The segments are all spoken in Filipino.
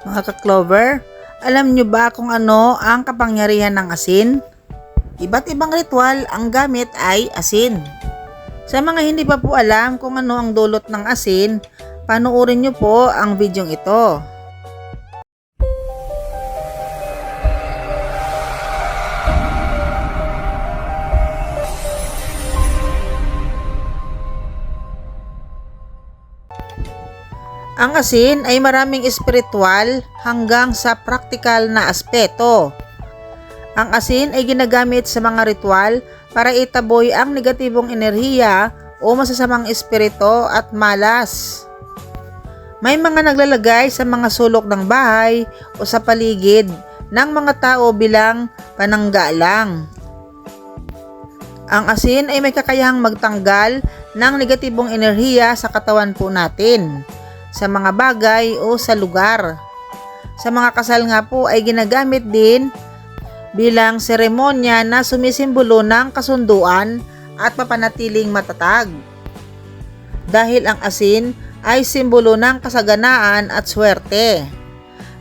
Mga ka-Clover, alam nyo ba kung ano ang kapangyarihan ng asin? Iba't ibang ritual ang gamit ay asin. Sa mga hindi pa po alam kung ano ang dulot ng asin, panoorin nyo po ang videong ito. Ang asin ay maraming espiritual hanggang sa praktikal na aspeto. Ang asin ay ginagamit sa mga ritual para itaboy ang negatibong enerhiya o masasamang espiritu at malas. May mga naglalagay sa mga sulok ng bahay o sa paligid ng mga tao bilang pananggalang. Ang asin ay may kakayahang magtanggal ng negatibong enerhiya sa katawan po natin, sa mga bagay o sa lugar. Sa mga kasal nga po ay ginagamit din bilang seremonya na sumisimbolo ng kasunduan at papanatiling matatag. Dahil ang asin ay simbolo ng kasaganaan at swerte.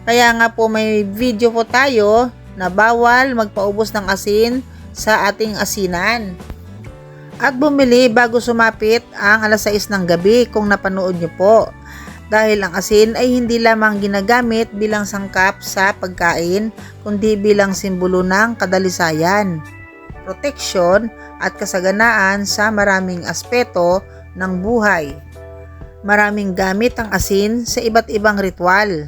Kaya nga po may video po tayo na bawal magpaubos ng asin sa ating asinan. At bumili bago sumapit ang alas 6 ng gabi kung napanood nyo po. Dahil ang asin ay hindi lamang ginagamit bilang sangkap sa pagkain, kundi bilang simbolo ng kadalisayan, proteksyon at kasaganaan sa maraming aspeto ng buhay. Maraming gamit ang asin sa iba't ibang ritual.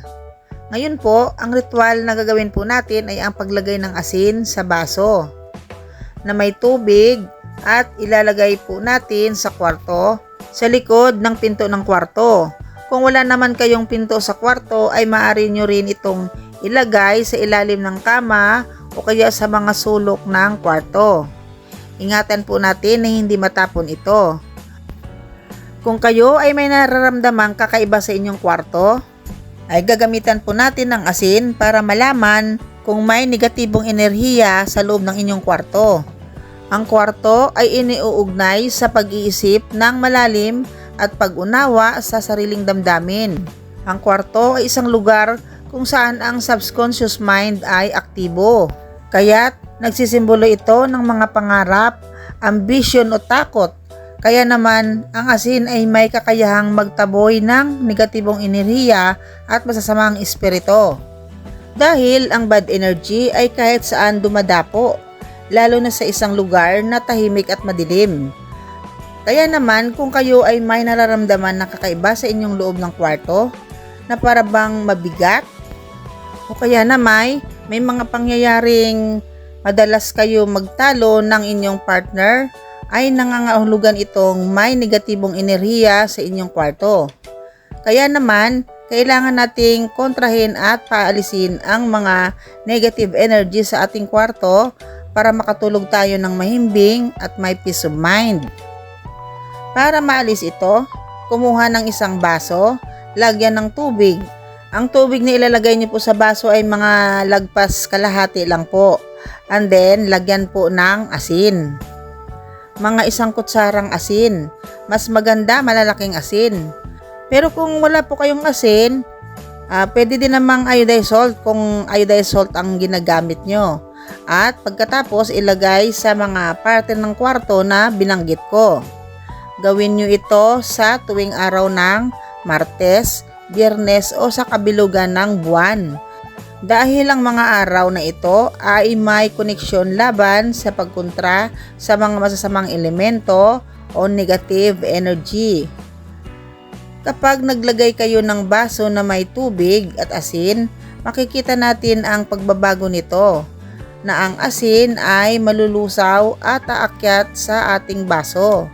Ngayon po, ang ritual na gagawin po natin ay ang paglagay ng asin sa baso na may tubig at ilalagay po natin sa kwarto, sa likod ng pinto ng kwarto. Kung wala naman kayong pinto sa kwarto ay maaari nyo rin itong ilagay sa ilalim ng kama o kaya sa mga sulok ng kwarto. Ingatan po natin na hindi matapon ito. Kung kayo ay may nararamdamang kakaiba sa inyong kwarto, ay gagamitan po natin ng asin para malaman kung may negatibong enerhiya sa loob ng inyong kwarto. Ang kwarto ay iniuugnay sa pag-iisip ng malalim at pag-unawa sa sariling damdamin. Ang kwarto ay isang lugar kung saan ang subconscious mind ay aktibo. Kaya't nagsisimbolo ito ng mga pangarap, ambisyon o takot. Kaya naman ang asin ay may kakayahang magtaboy ng negatibong enerhiya at masasamang espiritu. Dahil ang bad energy ay kahit saan dumadapo, lalo na sa isang lugar na tahimik at madilim. Kaya naman kung kayo ay may nararamdaman na kakaiba sa inyong loob ng kwarto na para bang mabigat o kaya na may mga pangyayaring madalas kayo magtalo ng inyong partner, ay nangangahulugan itong may negatibong enerhiya sa inyong kwarto. Kaya naman kailangan nating kontrahin at paalisin ang mga negative energy sa ating kwarto para makatulog tayo ng mahimbing at may peace of mind. Para maalis ito, kumuha ng isang baso, lagyan ng tubig. Ang tubig na ilalagay niyo po sa baso ay mga lagpas kalahati lang po. And then, lagyan po ng asin. Mga 1 kutsarang asin. Mas maganda malalaking asin. Pero kung wala po kayong asin, pwede din namang iodized salt kung iodized salt ang ginagamit nyo. At pagkatapos ilagay sa mga parte ng kwarto na binanggit ko. Gawin nyo ito sa tuwing araw ng Martes, Biyernes o sa kabilugan ng buwan. Dahil ang mga araw na ito ay may koneksyon laban sa pagkontra sa mga masasamang elemento o negative energy. Kapag naglagay kayo ng baso na may tubig at asin, makikita natin ang pagbabago nito, na ang asin ay malulusaw at aakyat sa ating baso.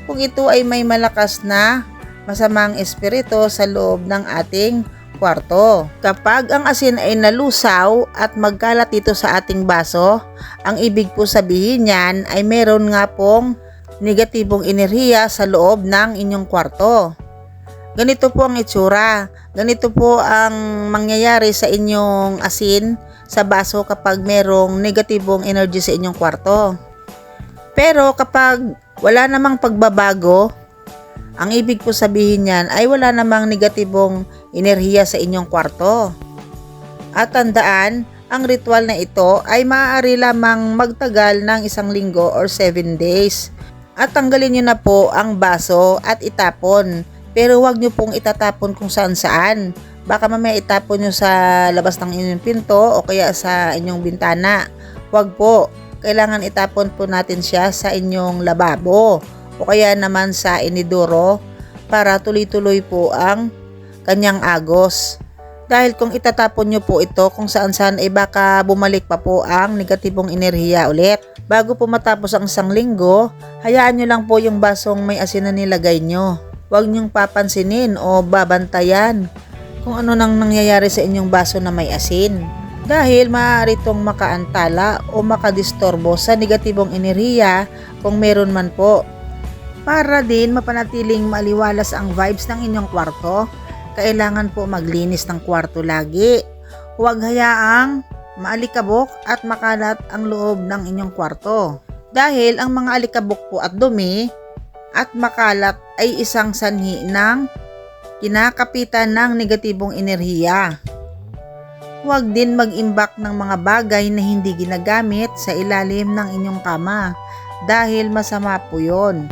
Kung ito ay may malakas na masamang espiritu sa loob ng ating kwarto. Kapag ang asin ay nalusaw at magkalat dito sa ating baso, ang ibig po sabihin niyan ay meron nga pong negatibong enerhiya sa loob ng inyong kwarto. Ganito po ang itsura. Ganito po ang mangyayari sa inyong asin sa baso kapag merong negatibong energy sa inyong kwarto. Pero kapag wala namang pagbabago, ang ibig po sabihin niyan ay wala namang negatibong enerhiya sa inyong kwarto. At tandaan, ang ritual na ito ay maaari lamang magtagal ng 1 linggo or 7 days. At tanggalin nyo na po ang baso at itapon. Pero huwag nyo pong itatapon kung saan saan. Baka mamaya itapon nyo sa labas ng inyong pinto o kaya sa inyong bintana. Huwag po. Kailangan itapon po natin siya sa inyong lababo o kaya naman sa inidoro para tuloy-tuloy po ang kanyang agos. Dahil kung itatapon nyo po ito kung saan-saan ay baka bumalik pa po ang negatibong enerhiya ulit. Bago po matapos ang 1 linggo, hayaan nyo lang po yung basong may asin na nilagay nyo. Huwag nyong papansinin o babantayan kung ano nang nangyayari sa inyong baso na may asin. Dahil maaari itong makaantala o makadistorbo sa negatibong enerhiya kung meron man po. Para din mapanatiling maliwalas ang vibes ng inyong kwarto, kailangan po maglinis ng kwarto lagi. Huwag hayaang maalikabok at makalat ang loob ng inyong kwarto. Dahil ang mga alikabok po at dumi at makalat ay isang sanhi ng kinakapitan ng negatibong enerhiya. Huwag din mag-imbak ng mga bagay na hindi ginagamit sa ilalim ng inyong kama dahil masama po yun.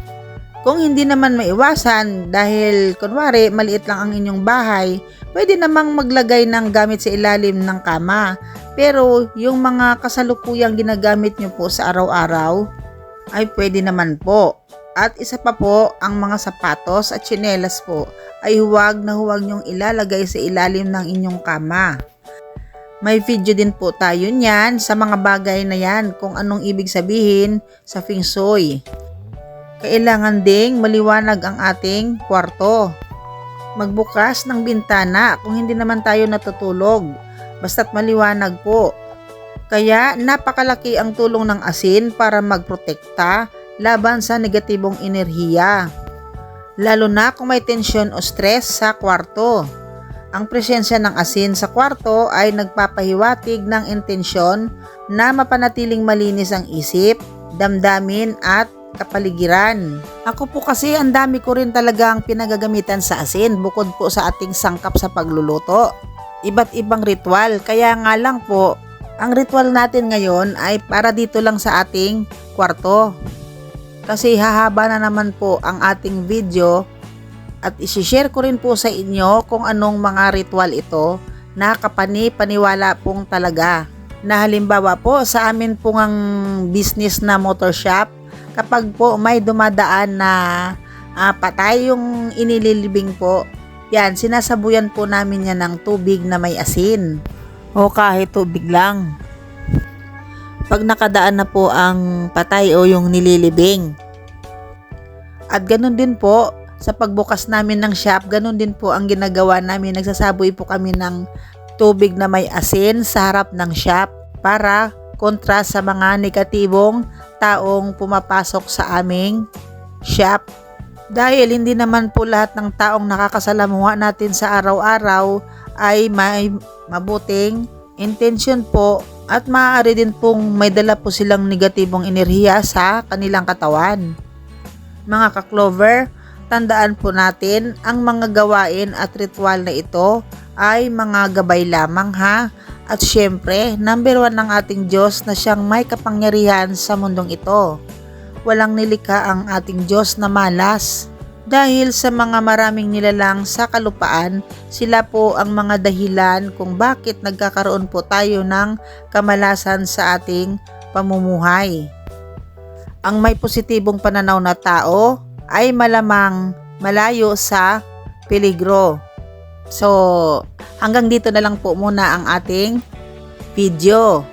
Kung hindi naman maiwasan dahil kunwari maliit lang ang inyong bahay, pwede namang maglagay ng gamit sa ilalim ng kama. Pero yung mga kasalukuyang ginagamit nyo po sa araw-araw ay pwede naman po. At isa pa po, ang mga sapatos at tsinelas po ay huwag na huwag nyong ilalagay sa ilalim ng inyong kama. May video din po tayo niyan sa mga bagay na yan kung anong ibig sabihin sa Feng Shui. Kailangan ding maliwanag ang ating kwarto. Magbukas ng bintana kung hindi naman tayo natutulog, basta't maliwanag po. Kaya napakalaki ang tulong ng asin para magprotekta laban sa negatibong enerhiya. Lalo na kung may tensyon o stress sa kwarto. Ang presensya ng asin sa kwarto ay nagpapahiwatig ng intensyon na mapanatiling malinis ang isip, damdamin at kapaligiran. Ako po kasi ang dami ko rin talagang pinagagamitan sa asin bukod po sa ating sangkap sa pagluluto. Iba't ibang ritual, kaya nga lang po, ang ritual natin ngayon ay para dito lang sa ating kwarto. Kasi hahaba na naman po ang ating video at isishare ko rin po sa inyo kung anong mga ritual ito na kapani-paniwala pong talaga. Na halimbawa po sa amin pong ang business na motor shop, kapag po may dumadaan na patay yung inililibing po, yan, sinasabuyan po namin yan ng tubig na may asin o kahit tubig lang. Pag nakadaan na po ang patay o yung nililibing. At ganun din po sa pagbukas namin ng shop, ganun din po ang ginagawa namin. Nagsasaboy po kami ng tubig na may asin sa harap ng shop para kontra sa mga negatibong taong pumapasok sa aming shop. Dahil hindi naman po lahat ng taong nakakasalamuha natin sa araw-araw ay may mabuting intensyon po at maaari din pong may dala po silang negatibong enerhiya sa kanilang katawan. Mga ka-Clover, tandaan po natin ang mga gawain at ritual na ito ay mga gabay lamang ha. At syempre, number 1 ng ating Diyos na siyang may kapangyarihan sa mundong ito. Walang nilikha ang ating Diyos na malas. Dahil sa mga maraming nilalang sa kalupaan, sila po ang mga dahilan kung bakit nagkakaroon po tayo ng kamalasan sa ating pamumuhay. Ang may positibong pananaw na tao ay malamang malayo sa peligro. So, hanggang dito na lang po muna ang ating video.